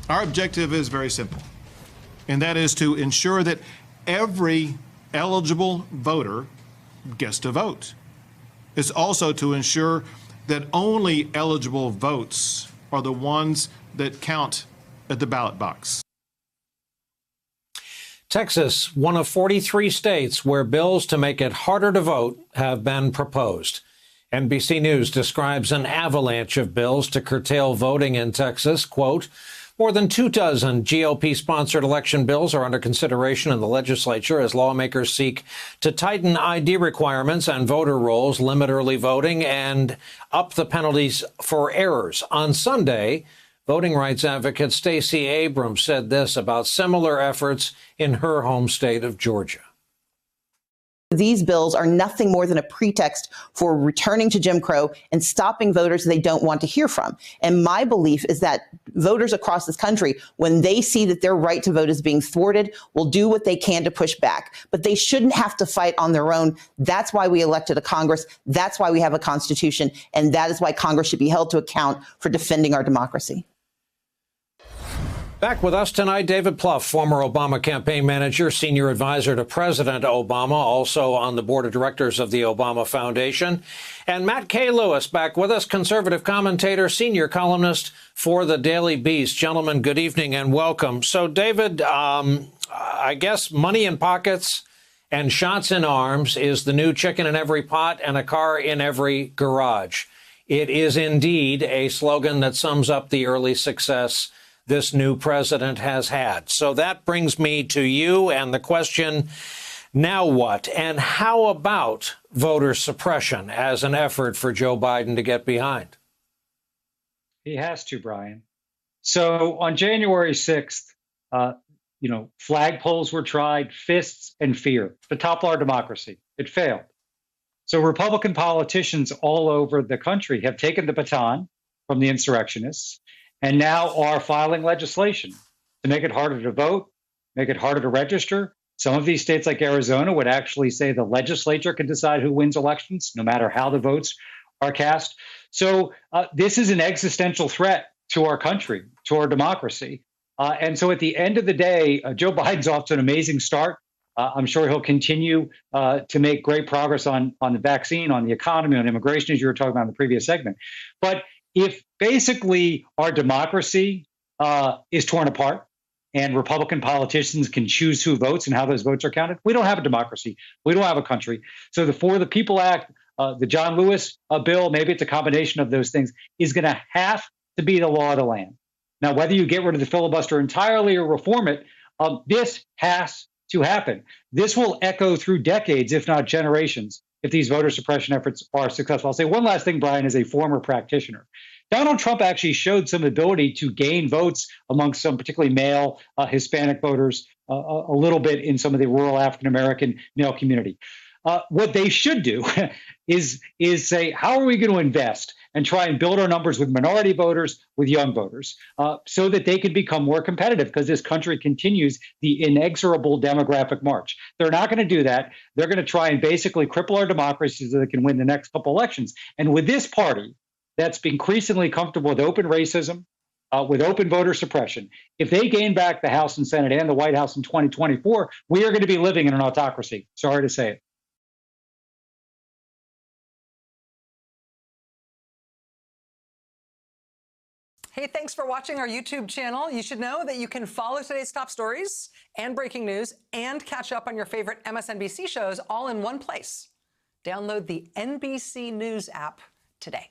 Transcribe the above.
Our objective is very simple, and that is to ensure that every eligible voter gets to vote. It's also to ensure that only eligible votes are the ones that count at the ballot box. Texas, one of 43 states where bills to make it harder to vote have been proposed. NBC News describes an avalanche of bills to curtail voting in Texas. Quote, more than 24 GOP-sponsored election bills are under consideration in the legislature as lawmakers seek to tighten ID requirements and voter rolls, limit early voting, and up the penalties for errors. On Sunday, voting rights advocate Stacey Abrams said this about similar efforts in her home state of Georgia. These bills are nothing more than a pretext for returning to Jim Crow and stopping voters they don't want to hear from. And my belief is that voters across this country, when they see that their right to vote is being thwarted, will do what they can to push back. But they shouldn't have to fight on their own. That's why we elected a Congress. That's why we have a Constitution. And that is why Congress should be held to account for defending our democracy. Back with us tonight, David Plouffe, former Obama campaign manager, senior advisor to President Obama, also on the board of directors of the Obama Foundation. And Matt K. Lewis, back with us, conservative commentator, senior columnist for the Daily Beast. Gentlemen, good evening and welcome. So, David, I guess money in pockets and shots in arms is the new chicken in every pot and a car in every garage. It is indeed a slogan that sums up the early success this new president has had. So that brings me to you and the question, now what? And how about voter suppression as an effort for Joe Biden to get behind? He has to, Brian. So on January 6th, flagpoles were tried, fists and fear to topple our democracy. It failed. So Republican politicians all over the country have taken the baton from the insurrectionists and now are filing legislation to make it harder to vote, make it harder to register. Some of these states like Arizona would actually say the legislature can decide who wins elections, no matter how the votes are cast. So this is an existential threat to our country, to our democracy. And so at the end of the day, Joe Biden's off to an amazing start. I'm sure he'll continue to make great progress on the vaccine, on the economy, on immigration, as you were talking about in the previous segment. But if basically our democracy is torn apart and Republican politicians can choose who votes and how those votes are counted, we don't have a democracy. We don't have a country. So the For the People Act, the John Lewis bill, maybe it's a combination of those things, is going to have to be the law of the land. Now, whether you get rid of the filibuster entirely or reform it, this has to happen. This will echo through decades, if not generations, if these voter suppression efforts are successful. I'll say one last thing, Brian, as a former practitioner. Donald Trump actually showed some ability to gain votes amongst some particularly male Hispanic voters, a little bit in some of the rural African-American male community. What they should do is say, how are we going to invest and try and build our numbers with minority voters, with young voters, so that they can become more competitive, because this country continues the inexorable demographic march. They're not going to do that. They're going to try and basically cripple our democracy so they can win the next couple elections. And with this party that's increasingly comfortable with open racism, with open voter suppression, if they gain back the House and Senate and the White House in 2024, we are going to be living in an autocracy. Sorry to say it. Hey, thanks for watching our YouTube channel. You should know that you can follow today's top stories and breaking news and catch up on your favorite MSNBC shows all in one place. Download the NBC News app today.